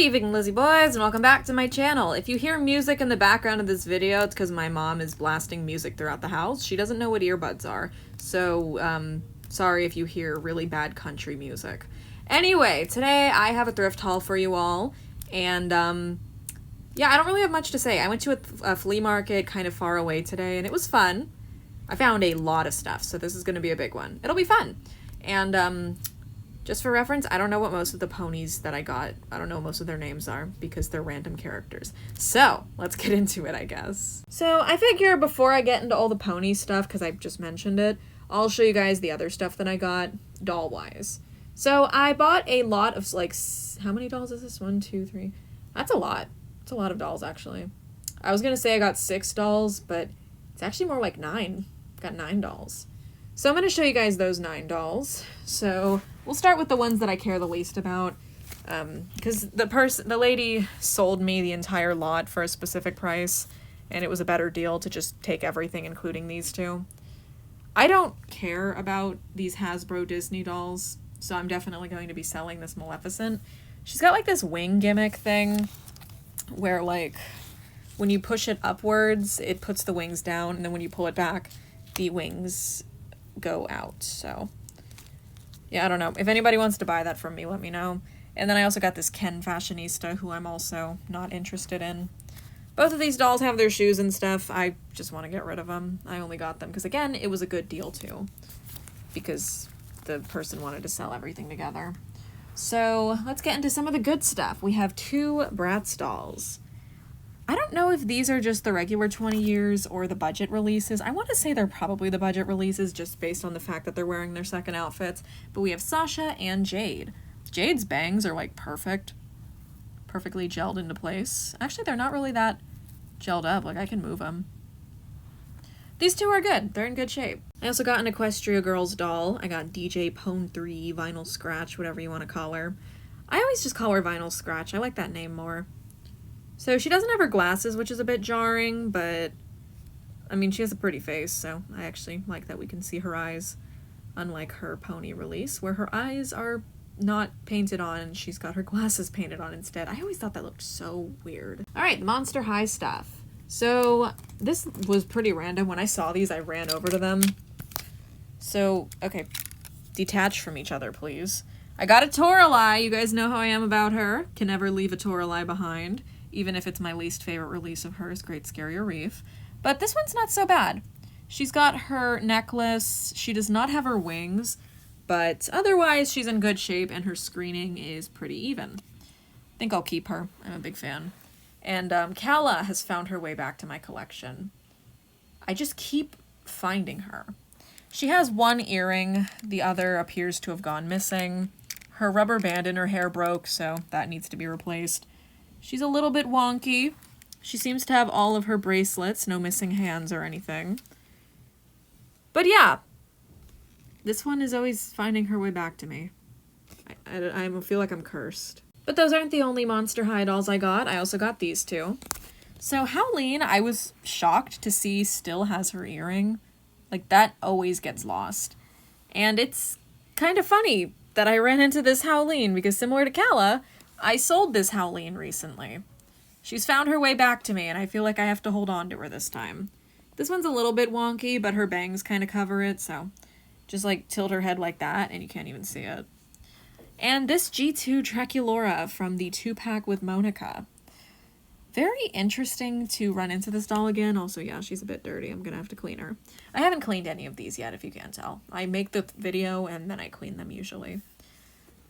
evening, Lizzie boys, and welcome back to my channel. If you hear music in the background of this video, it's because my mom is blasting music throughout the house. She doesn't know what earbuds are, so sorry if you hear really bad country music. Anyway, today I have a thrift haul for you all, and yeah, I don't really have much to say. I went to a flea market kind of far away today, and it was fun. I found a lot of stuff, so this is going to be a big one. It'll be fun. And just for reference, I don't know what most of the ponies that I got, I don't know what most of their names are because they're random characters. So let's get into it, I guess. So I figure before I get into all the pony stuff, because I just mentioned it, I'll show you guys the other stuff that I got doll-wise. So I bought a lot of, like, how many dolls is this? 1, 2, 3. That's a lot. It's a lot of dolls, actually. I was going to say I got 6 dolls, but it's actually more like 9. I've got 9 dolls. So I'm going to show you guys those 9 dolls. So we'll start with the ones that I care the least about, because the lady sold me the entire lot for a specific price, and it was a better deal to just take everything, including these two. I don't care about these Hasbro Disney dolls, so I'm definitely going to be selling this Maleficent. She's got like this wing gimmick thing where, like, when you push it upwards, it puts the wings down, and then when you pull it back, the wings go out. So yeah, I don't know. If anybody wants to buy that from me, let me know. And then I also got this Ken fashionista, who I'm also not interested in. Both of these dolls have their shoes and stuff. I just want to get rid of them. I only got them because, again, it was a good deal too, because the person wanted to sell everything together. So let's get into some of the good stuff. We have 2 Bratz dolls. I don't know if these are just the regular 20 years or the budget releases. I want to say they're probably the budget releases just based on the fact that they're wearing their second outfits. But we have Sasha and Jade. Jade's bangs are like perfectly gelled into place. Actually, they're not really that gelled up. Like, I can move them. These 2 are good. They're in good shape. I also got an Equestria Girls doll. I got DJ Pone 3, Vinyl Scratch, whatever you want to call her. I always just call her Vinyl Scratch. I like that name more. So she doesn't have her glasses, which is a bit jarring, but I mean, she has a pretty face, so I actually like that we can see her eyes, unlike her pony release, where her eyes are not painted on and she's got her glasses painted on instead. I always thought that looked so weird. All right, the Monster High stuff. So this was pretty random. When I saw these, I ran over to them. So, okay, detach from each other, please. I got a Toralei. You guys know how I am about her. Can never leave a Toralei behind, even if it's my least favorite release of hers, Great Scarier Reef. But this one's not so bad. She's got her necklace. She does not have her wings, but otherwise she's in good shape and her screening is pretty even. I think I'll keep her. I'm a big fan. And Kala has found her way back to my collection. I just keep finding her. She has one earring. The other appears to have gone missing. Her rubber band in her hair broke, so that needs to be replaced. She's a little bit wonky. She seems to have all of her bracelets, no missing hands or anything. But yeah, this one is always finding her way back to me. I feel like I'm cursed. But those aren't the only Monster High dolls I got. I also got these 2. So Howleen, I was shocked to see still has her earring. Like, that always gets lost. And it's kind of funny that I ran into this Howleen, because similar to Kala, I sold this Howleen recently. She's found her way back to me, and I feel like I have to hold on to her this time. This one's a little bit wonky, but her bangs kind of cover it, so just, like, tilt her head like that, and you can't even see it. And this G2 Draculaura from the 2-pack with Monica. Very interesting to run into this doll again. Also, yeah, she's a bit dirty. I'm gonna have to clean her. I haven't cleaned any of these yet, if you can't tell. I make the video, and then I clean them usually.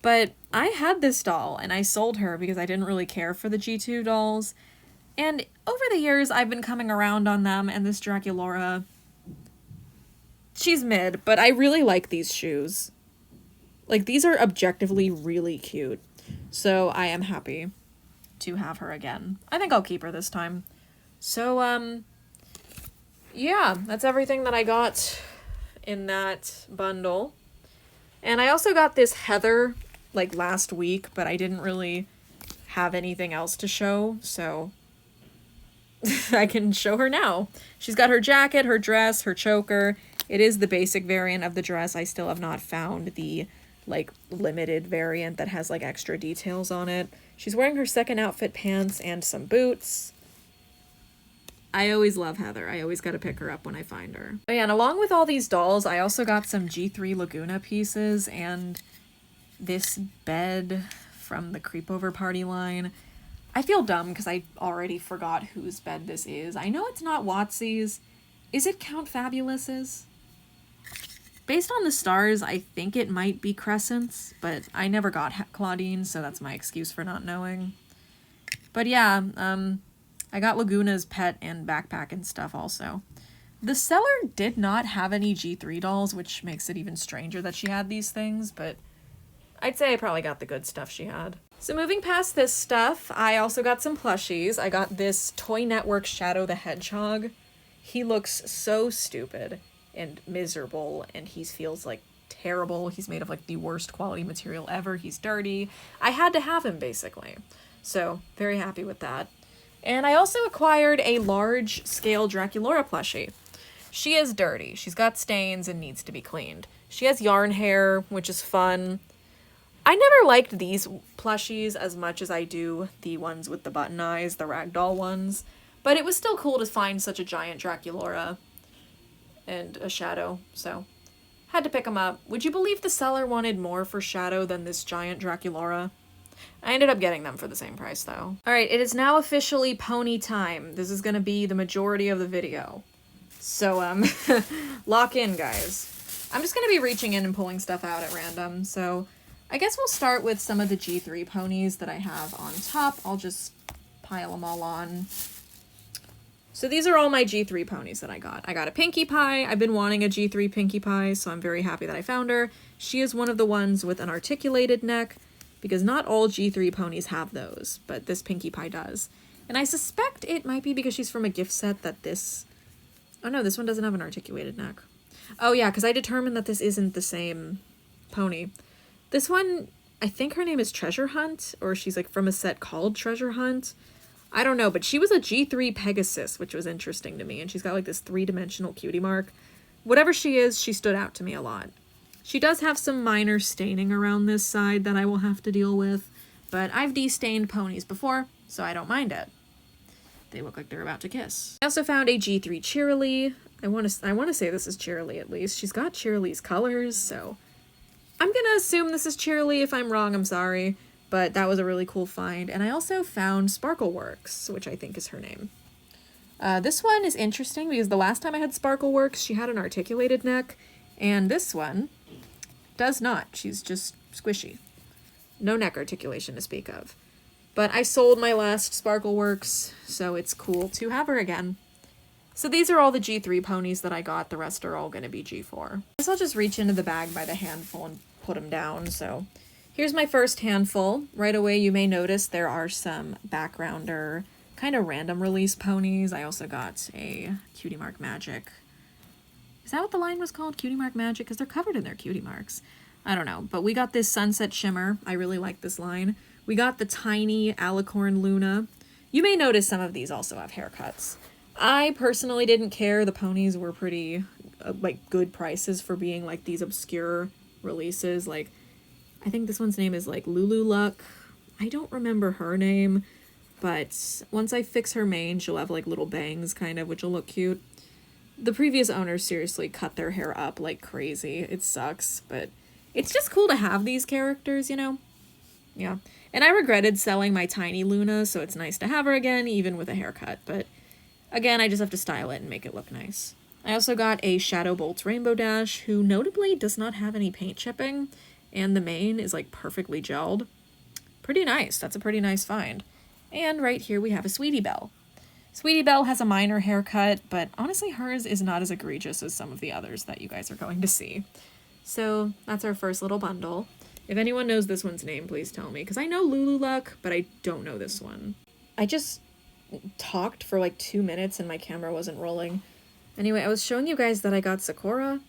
But I had this doll, and I sold her because I didn't really care for the G2 dolls. And over the years, I've been coming around on them, and this Draculaura, she's mid, but I really like these shoes. Like, these are objectively really cute. So I am happy to have her again. I think I'll keep her this time. So, yeah, that's everything that I got in that bundle. And I also got this Heather, like, last week, but I didn't really have anything else to show, so I can show her now. She's got her jacket, her dress, her choker. It is the basic variant of the dress. I still have not found the, like, limited variant that has, like, extra details on it. She's wearing her second outfit pants and some boots. I always love Heather. I always gotta pick her up when I find her. Oh yeah, and along with all these dolls, I also got some G3 Laguna pieces and this bed from the Creepover Party line. I feel dumb because I already forgot whose bed this is. I know it's not Watsie's. Is it Count Fabulous's? Based on the stars, I think it might be Crescent's, but I never got Claudine, so that's my excuse for not knowing. But yeah, I got Laguna's pet and backpack and stuff also. The seller did not have any G3 dolls, which makes it even stranger that she had these things, but I'd say I probably got the good stuff she had. So moving past this stuff, I also got some plushies. I got this Toy Network Shadow the Hedgehog. He looks so stupid and miserable, and he feels like terrible. He's made of like the worst quality material ever. He's dirty. I had to have him basically. So very happy with that. And I also acquired a large scale Draculaura plushie. She is dirty. She's got stains and needs to be cleaned. She has yarn hair, which is fun. I never liked these plushies as much as I do the ones with the button eyes, the ragdoll ones, but it was still cool to find such a giant Draculaura and a Shadow, so had to pick them up. Would you believe the seller wanted more for Shadow than this giant Draculaura? I ended up getting them for the same price though. Alright, it is now officially pony time. This is gonna be the majority of the video. So, lock in, guys. I'm just gonna be reaching in and pulling stuff out at random, so I guess we'll start with some of the G3 ponies that I have on top. I'll just pile them all on. So these are all my G3 ponies that I got. I got a Pinkie Pie. I've been wanting a G3 Pinkie Pie, so I'm very happy that I found her. She is one of the ones with an articulated neck, because not all G3 ponies have those, but this Pinkie Pie does. And I suspect it might be because she's from a gift set that this... Oh no, this one doesn't have an articulated neck. Oh yeah, because I determined that this isn't the same pony. This one, I think her name is Treasure Hunt, or she's like from a set called Treasure Hunt. I don't know, but she was a G3 Pegasus, which was interesting to me, and she's got like this three-dimensional cutie mark. Whatever she is, she stood out to me a lot. She does have some minor staining around this side that I will have to deal with, but I've de-stained ponies before, so I don't mind it. They look like they're about to kiss. I also found a G3 Cheerilee. I want to say this is Cheerilee at least. She's got Cheerilee's colors, so I'm gonna assume this is Cheerilee. If I'm wrong, I'm sorry, but that was a really cool find. And I also found Sparkleworks, which I think is her name. This one is interesting because the last time I had Sparkleworks, she had an articulated neck, and this one does not. She's just squishy. No neck articulation to speak of. But I sold my last Sparkleworks, so it's cool to have her again. So these are all the G3 ponies that I got. The rest are all going to be G4. I guess I'll just reach into the bag by the handful and put them down. So here's my first handful. Right away you may notice there are some backgrounder, kind of random release ponies. I also got a Cutie Mark Magic. Is that what the line was called? Cutie Mark Magic? Because they're covered in their cutie marks. I don't know. But we got this Sunset Shimmer. I really like this line. We got the tiny Alicorn Luna. You may notice some of these also have haircuts. I personally didn't care. The ponies were pretty, like, good prices for being, like, these obscure releases. Like, I think this one's name is, like, Lulu Luck. I don't remember her name, but once I fix her mane, she'll have, like, little bangs, kind of, which will look cute. The previous owners seriously cut their hair up like crazy. It sucks, but it's just cool to have these characters, you know? Yeah. And I regretted selling my tiny Luna, so it's nice to have her again, even with a haircut, but again, I just have to style it and make it look nice. I also got a Shadow Bolts Rainbow Dash, who notably does not have any paint chipping, and the mane is like perfectly gelled. Pretty nice. That's a pretty nice find. And right here we have a Sweetie Belle. Sweetie Belle has a minor haircut, but honestly hers is not as egregious as some of the others that you guys are going to see. So that's our first little bundle. If anyone knows this one's name, please tell me, because I know Lulu Luck, but I don't know this one. I just talked for like 2 minutes and my camera wasn't rolling. Anyway, I was showing you guys that I got Sakura.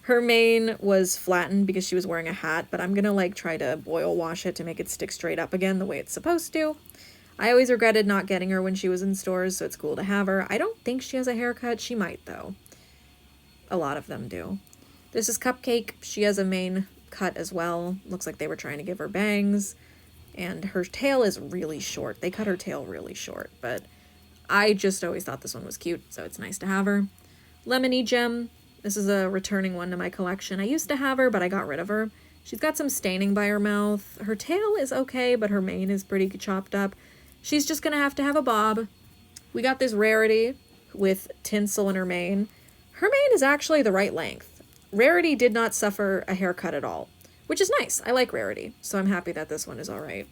Her mane was flattened because she was wearing a hat, but I'm gonna like try to oil wash it to make it stick straight up again the way it's supposed to. I always regretted not getting her when she was in stores, so it's cool to have her. I don't think she has a haircut. She might, though. A lot of them do. This is Cupcake. She has a mane cut as well. Looks like they were trying to give her bangs. And her tail is really short. They cut her tail really short, but I just always thought this one was cute, so it's nice to have her. Lemony Gem. This is a returning one to my collection. I used to have her, but I got rid of her. She's got some staining by her mouth. Her tail is okay, but her mane is pretty chopped up. She's just gonna have to have a bob. We got this Rarity with tinsel in her mane. Her mane is actually the right length. Rarity did not suffer a haircut at all, which is nice. I like Rarity, so I'm happy that this one is all right.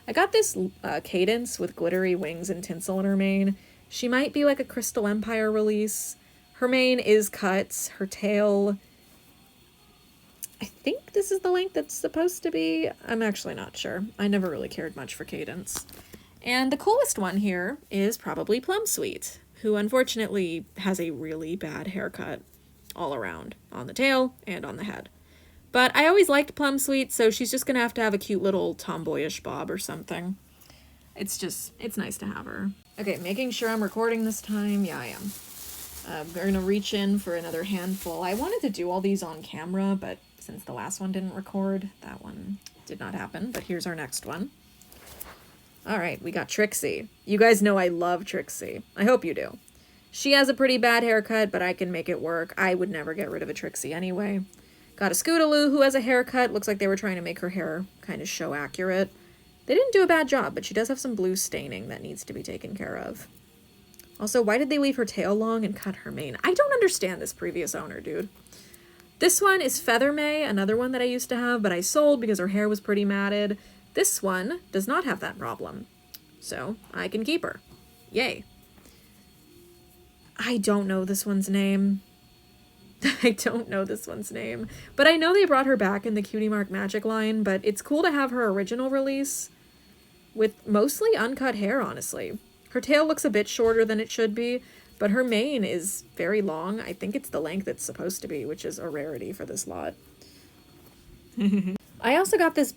I got this Cadence with glittery wings and tinsel in her mane. She might be like a Crystal Empire release. Her mane is cut. Her tail, I think this is the length it's supposed to be. I'm actually not sure. I never really cared much for Cadence. And the coolest one here is probably Plum Sweet, who unfortunately has a really bad haircut all around, on the tail and on the head. But I always liked Plum Sweet, so she's just gonna have to have a cute little tomboyish bob or something. It's nice to have her. Okay, making sure I'm recording this time. Yeah, I am. We're gonna reach in for another handful. I wanted to do all these on camera, but since the last one didn't record, that one did not happen. But here's our next one. All right, we got Trixie. You guys know I love Trixie. I hope you do. She has a pretty bad haircut, but I can make it work. I would never get rid of a Trixie anyway. Got a Scootaloo who has a haircut. Looks like they were trying to make her hair kind of show accurate. They didn't do a bad job, but she does have some blue staining that needs to be taken care of. Also, why did they leave her tail long and cut her mane? I don't understand this previous owner, dude. This one is Feather May, another one that I used to have, but I sold because her hair was pretty matted. This one does not have that problem, so I can keep her. Yay. I don't know this one's name. I don't know this one's name, but I know they brought her back in the Cutie Mark Magic line, but it's cool to have her original release with mostly uncut hair, honestly. Her tail looks a bit shorter than it should be, but her mane is very long. I think it's the length it's supposed to be, which is a rarity for this lot. I also got this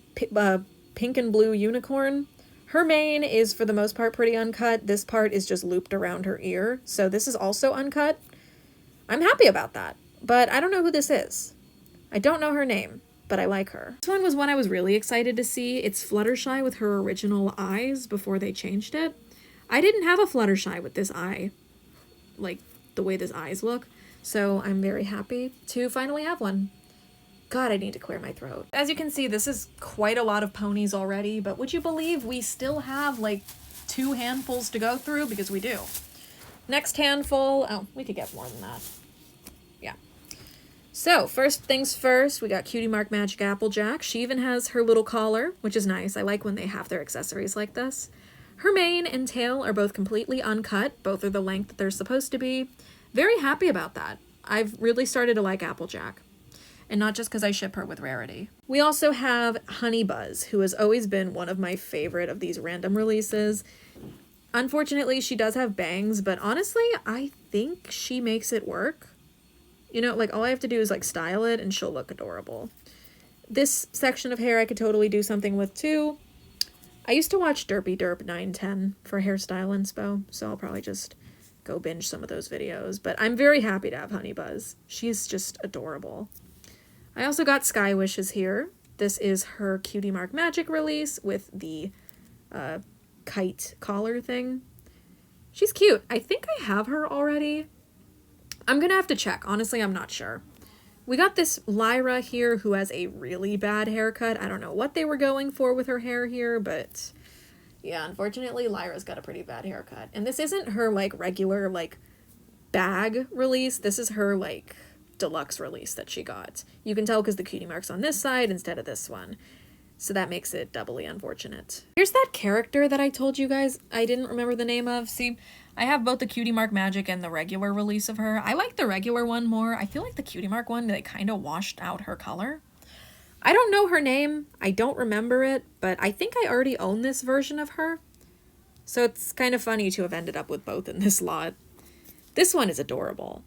pink and blue unicorn. Her mane is, for the most part, pretty uncut. This part is just looped around her ear, so this is also uncut. I'm happy about that, but I don't know who this is. I don't know her name, but I like her. This one was one I was really excited to see. It's Fluttershy with her original eyes before they changed it. I didn't have a Fluttershy with this eye, like the way this eyes look, so I'm very happy to finally have one. God, I need to clear my throat. As you can see, this is quite a lot of ponies already, but would you believe we still have like 2 handfuls to go through? Because we do. Next handful, oh, we could get more than that. Yeah. So, first things first, we got Cutie Mark Magic Applejack. She even has her little collar, which is nice. I like when they have their accessories like this. Her mane and tail are both completely uncut. Both are the length that they're supposed to be. Very happy about that. I've really started to like Applejack. And not just because I ship her with Rarity. We also have Honey Buzz, who has always been one of my favorite of these random releases. Unfortunately, she does have bangs, but honestly, I think she makes it work. You know, like, all I have to do is, like, style it, and she'll look adorable. This section of hair I could totally do something with, too. I used to watch Derpy Derp 910 for hairstyle inspo, so I'll probably just go binge some of those videos. But I'm very happy to have Honey Buzz. She's just adorable. I also got Sky Wishes here. This is her Cutie Mark Magic release with the kite collar thing. She's cute. I think I have her already. I'm gonna have to check. Honestly, I'm not sure. We got this Lyra here who has a really bad haircut. I don't know what they were going for with her hair here, but yeah, unfortunately, Lyra's got a pretty bad haircut. And this isn't her, like, regular, like, bag release. This is her, like, deluxe release that she got. You can tell because the cutie mark's on this side instead of this one. So that makes it doubly unfortunate. Here's that character that I told you guys I didn't remember the name of. See, I have both the Cutie Mark Magic and the regular release of her. I like the regular one more. I feel like the Cutie Mark one, they kind of washed out her color. I don't know her name. I don't remember it, but I think I already own this version of her. So it's kind of funny to have ended up with both in this lot. This one is adorable.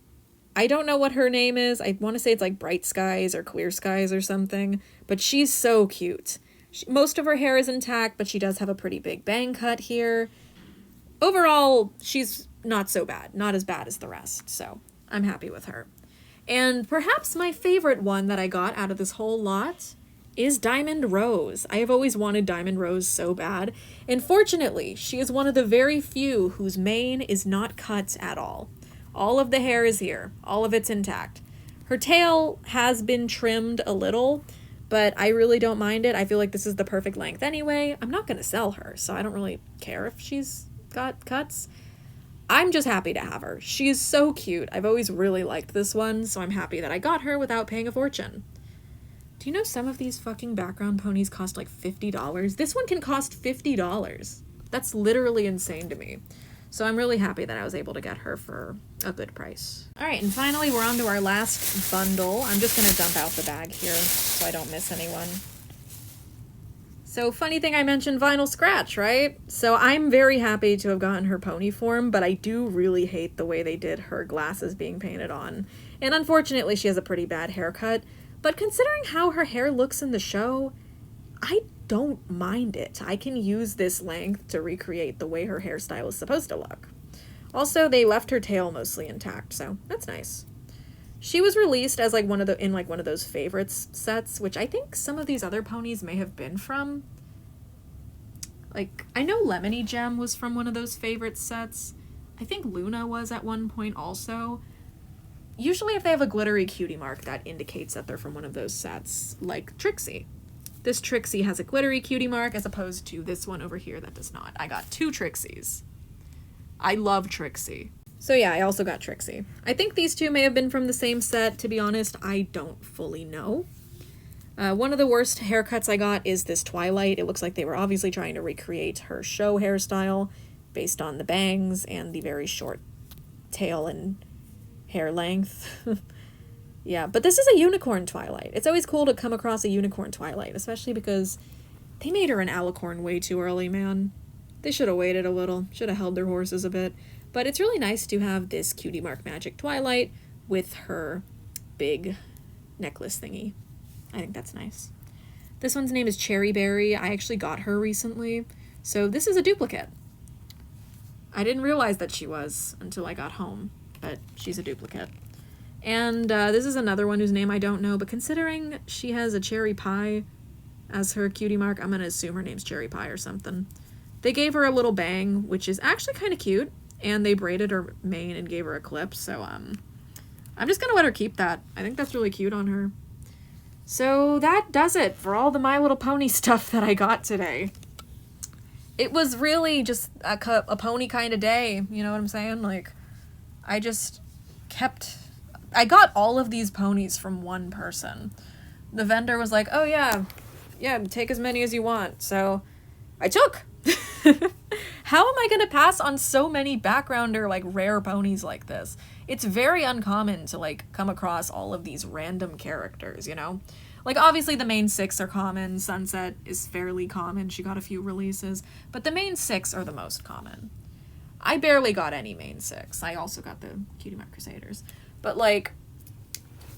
I don't know what her name is. I want to say it's like Bright Skies or Clear Skies or something, but she's so cute. Most of her hair is intact, but she does have a pretty big bang cut here. Overall, she's not so bad. Not as bad as the rest, so I'm happy with her. And perhaps my favorite one that I got out of this whole lot is Diamond Rose. I have always wanted Diamond Rose so bad. And fortunately, she is one of the very few whose mane is not cut at all. All of the hair is here. All of it's intact. Her tail has been trimmed a little, but I really don't mind it. I feel like this is the perfect length anyway. I'm not going to sell her, so I don't really care if she's got cuts. I'm just happy to have her. She's so cute. I've always really liked this one, so I'm happy that I got her without paying a fortune. Do you know some of these fucking background ponies cost like $50? This one can cost $50. That's literally insane to me. So I'm really happy that I was able to get her for a good price. All right, and finally we're on to our last bundle. I'm just gonna dump out the bag here so I don't miss anyone. So funny thing, I mentioned Vinyl Scratch, right? So I'm very happy to have gotten her pony form, but I do really hate the way they did her glasses being painted on. And unfortunately she has a pretty bad haircut. But considering how her hair looks in the show, I don't mind it. I can use this length to recreate the way her hairstyle is supposed to look. Also, they left her tail mostly intact, so that's nice. She was released as like one of those favorites sets, which I think some of these other ponies may have been from. Like, I know Lemony Gem was from one of those favorite sets. I think Luna was at one point also. Usually if they have a glittery cutie mark, that indicates that they're from one of those sets, like Trixie. This Trixie has a glittery cutie mark as opposed to this one over here that does not. I got 2 Trixies. I love Trixie. So yeah, I also got Trixie. I think these two may have been from the same set. To be honest, I don't fully know. One of the worst haircuts I got is this Twilight. It looks like they were obviously trying to recreate her show hairstyle based on the bangs and the very short tail and hair length. Yeah, but this is a unicorn Twilight. It's always cool to come across a unicorn Twilight, especially because they made her an alicorn way too early, man. They should have waited a little, should have held their horses a bit. But it's really nice to have this Cutie Mark Magic Twilight with her big necklace thingy. I think that's nice. This one's name is Cherry Berry. I actually got her recently, so this is a duplicate. I didn't realize that she was until I got home, but she's a duplicate. And this is another one whose name I don't know, but considering she has a cherry pie as her cutie mark, I'm going to assume her name's Cherry Pie or something. They gave her a little bang, which is actually kind of cute, and they braided her mane and gave her a clip, so I'm just going to let her keep that. I think that's really cute on her. So that does it for all the My Little Pony stuff that I got today. It was really just a pony kind of day, you know what I'm saying? Like, I got all of these ponies from one person. The vendor was like, oh yeah, take as many as you want. So I took. How am I going to pass on so many backgrounder, like, rare ponies like this? It's very uncommon to, like, come across all of these random characters, you know? Like, obviously the main 6 are common. Sunset is fairly common. She got a few releases. But the main 6 are the most common. I barely got any main 6. I also got the Cutie Mark Crusaders. But, like,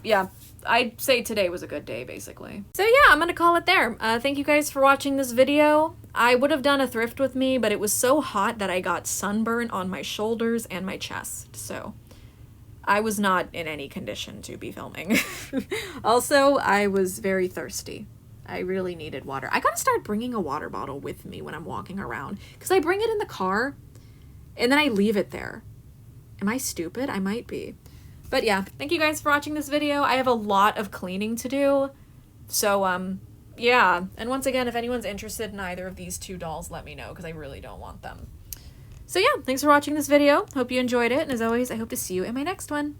yeah, I'd say today was a good day, basically. So yeah, I'm gonna call it there. Thank you guys for watching this video. I would have done a thrift with me, but it was so hot that I got sunburn on my shoulders and my chest, so I was not in any condition to be filming. Also, I was very thirsty. I really needed water. I gotta start bringing a water bottle with me when I'm walking around, because I bring it in the car, and then I leave it there. Am I stupid? I might be. But yeah, thank you guys for watching this video. I have a lot of cleaning to do. So, yeah. And once again, if anyone's interested in either of these 2 dolls, let me know, because I really don't want them. So yeah, thanks for watching this video. Hope you enjoyed it. And as always, I hope to see you in my next one.